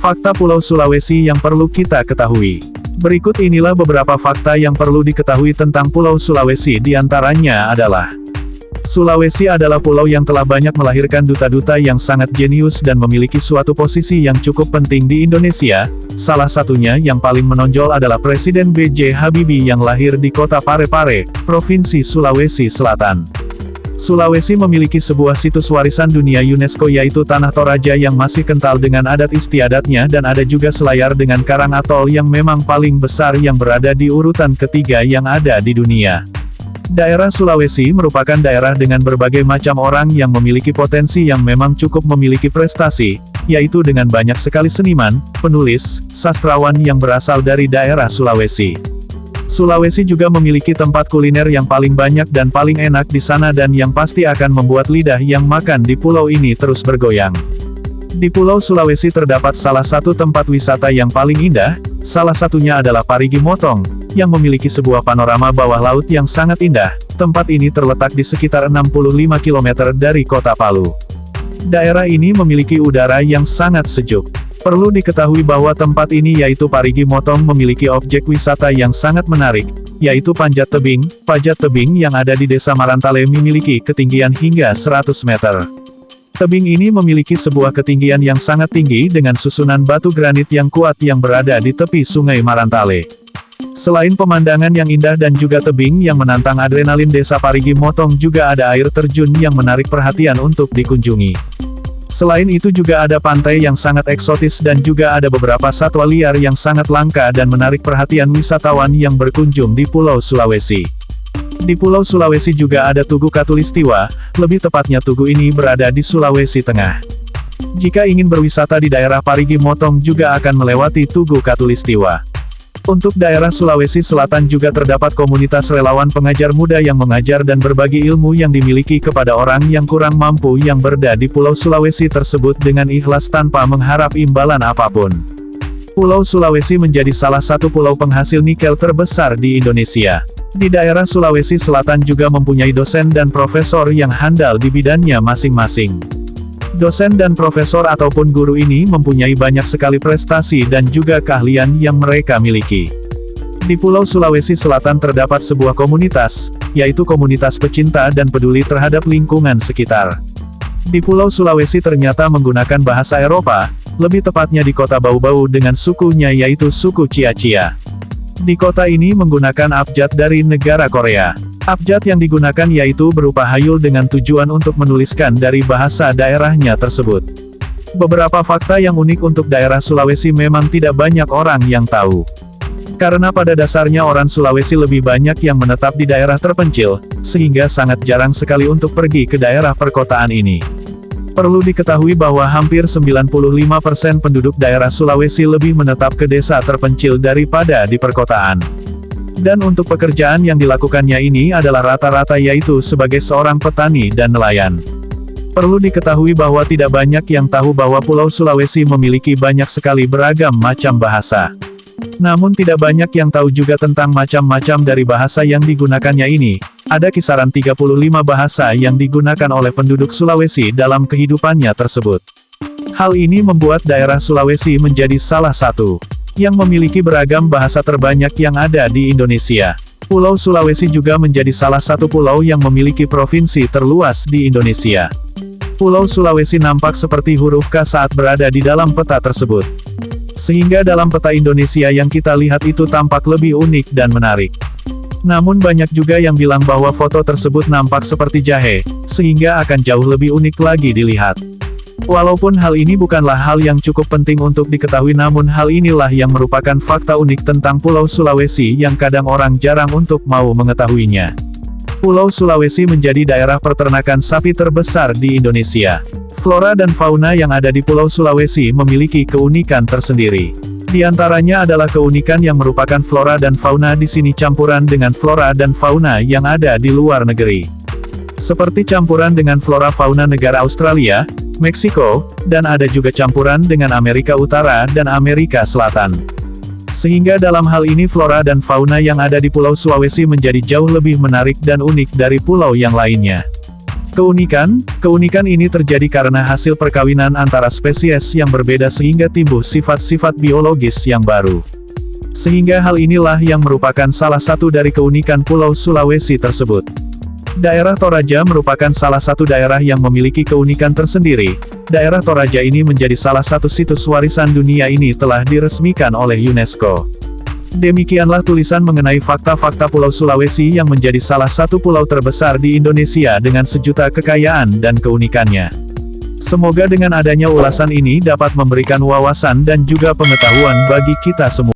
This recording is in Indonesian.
Fakta Pulau Sulawesi yang perlu kita ketahui. Berikut inilah beberapa fakta yang perlu diketahui tentang Pulau Sulawesi. Di antaranya adalah Sulawesi adalah pulau yang telah banyak melahirkan duta-duta yang sangat jenius dan memiliki suatu posisi yang cukup penting di Indonesia. Salah satunya yang paling menonjol adalah Presiden B.J. Habibie yang lahir di kota Parepare, Provinsi Sulawesi Selatan. Sulawesi memiliki sebuah situs warisan dunia UNESCO yaitu Tanah Toraja yang masih kental dengan adat istiadatnya, dan ada juga selayar dengan karang atol yang memang paling besar yang berada di urutan ketiga yang ada di dunia. Daerah Sulawesi merupakan daerah dengan berbagai macam orang yang memiliki potensi yang memang cukup memiliki prestasi, yaitu dengan banyak sekali seniman, penulis, sastrawan yang berasal dari daerah Sulawesi. Sulawesi juga memiliki tempat kuliner yang paling banyak dan paling enak di sana, dan yang pasti akan membuat lidah yang makan di pulau ini terus bergoyang. Di Pulau Sulawesi terdapat salah satu tempat wisata yang paling indah, salah satunya adalah Parigi Motong, yang memiliki sebuah panorama bawah laut yang sangat indah. Tempat ini terletak di sekitar 65 km dari kota Palu. Daerah ini memiliki udara yang sangat sejuk. Perlu diketahui bahwa tempat ini yaitu Parigi Motong memiliki objek wisata yang sangat menarik, yaitu Panjat Tebing. Panjat Tebing yang ada di Desa Marantale memiliki ketinggian hingga 100 meter. Tebing ini memiliki sebuah ketinggian yang sangat tinggi dengan susunan batu granit yang kuat yang berada di tepi Sungai Marantale. Selain pemandangan yang indah dan juga tebing yang menantang adrenalin, Desa Parigi Motong juga ada air terjun yang menarik perhatian untuk dikunjungi. Selain itu juga ada pantai yang sangat eksotis dan juga ada beberapa satwa liar yang sangat langka dan menarik perhatian wisatawan yang berkunjung di Pulau Sulawesi. Di Pulau Sulawesi juga ada Tugu Katulistiwa, lebih tepatnya tugu ini berada di Sulawesi Tengah. Jika ingin berwisata di daerah Parigi Motong juga akan melewati Tugu Katulistiwa. Untuk daerah Sulawesi Selatan juga terdapat komunitas relawan pengajar muda yang mengajar dan berbagi ilmu yang dimiliki kepada orang yang kurang mampu yang berada di Pulau Sulawesi tersebut dengan ikhlas tanpa mengharap imbalan apapun. Pulau Sulawesi menjadi salah satu pulau penghasil nikel terbesar di Indonesia. Di daerah Sulawesi Selatan juga mempunyai dosen dan profesor yang handal di bidangnya masing-masing. Dosen dan profesor ataupun guru ini mempunyai banyak sekali prestasi dan juga keahlian yang mereka miliki. Di Pulau Sulawesi Selatan terdapat sebuah komunitas, yaitu komunitas pecinta dan peduli terhadap lingkungan sekitar. Di Pulau Sulawesi ternyata menggunakan bahasa Eropa, lebih tepatnya di kota Bau-Bau dengan sukunya yaitu suku Cia-Cia. Di kota ini menggunakan abjad dari negara Korea. Abjad yang digunakan yaitu berupa hayul dengan tujuan untuk menuliskan dari bahasa daerahnya tersebut. Beberapa fakta yang unik untuk daerah Sulawesi memang tidak banyak orang yang tahu. Karena pada dasarnya orang Sulawesi lebih banyak yang menetap di daerah terpencil, sehingga sangat jarang sekali untuk pergi ke daerah perkotaan ini. Perlu diketahui bahwa hampir 95% penduduk daerah Sulawesi lebih menetap ke desa terpencil daripada di perkotaan. Dan untuk pekerjaan yang dilakukannya ini adalah rata-rata yaitu sebagai seorang petani dan nelayan. Perlu diketahui bahwa tidak banyak yang tahu bahwa Pulau Sulawesi memiliki banyak sekali beragam macam bahasa. Namun tidak banyak yang tahu juga tentang macam-macam dari bahasa yang digunakannya ini. Ada kisaran 35 bahasa yang digunakan oleh penduduk Sulawesi dalam kehidupannya tersebut. Hal ini membuat daerah Sulawesi menjadi salah satu yang memiliki beragam bahasa terbanyak yang ada di Indonesia. Pulau Sulawesi juga menjadi salah satu pulau yang memiliki provinsi terluas di Indonesia. Pulau Sulawesi nampak seperti huruf K saat berada di dalam peta tersebut. Sehingga dalam peta Indonesia yang kita lihat itu tampak lebih unik dan menarik. Namun banyak juga yang bilang bahwa foto tersebut nampak seperti jahe, sehingga akan jauh lebih unik lagi dilihat. Walaupun hal ini bukanlah hal yang cukup penting untuk diketahui, namun hal inilah yang merupakan fakta unik tentang Pulau Sulawesi yang kadang orang jarang untuk mau mengetahuinya. Pulau Sulawesi menjadi daerah peternakan sapi terbesar di Indonesia. Flora dan fauna yang ada di Pulau Sulawesi memiliki keunikan tersendiri. Di antaranya adalah keunikan yang merupakan flora dan fauna di sini campuran dengan flora dan fauna yang ada di luar negeri. Seperti campuran dengan flora fauna negara Australia, Meksiko, dan ada juga campuran dengan Amerika Utara dan Amerika Selatan. Sehingga dalam hal ini flora dan fauna yang ada di Pulau Sulawesi menjadi jauh lebih menarik dan unik dari pulau yang lainnya. Keunikan ini terjadi karena hasil perkawinan antara spesies yang berbeda sehingga timbul sifat-sifat biologis yang baru. Sehingga hal inilah yang merupakan salah satu dari keunikan Pulau Sulawesi tersebut. Daerah Toraja merupakan salah satu daerah yang memiliki keunikan tersendiri. Daerah Toraja ini menjadi salah satu situs warisan dunia ini telah diresmikan oleh UNESCO. Demikianlah tulisan mengenai fakta-fakta Pulau Sulawesi yang menjadi salah satu pulau terbesar di Indonesia dengan sejuta kekayaan dan keunikannya. Semoga dengan adanya ulasan ini dapat memberikan wawasan dan juga pengetahuan bagi kita semua.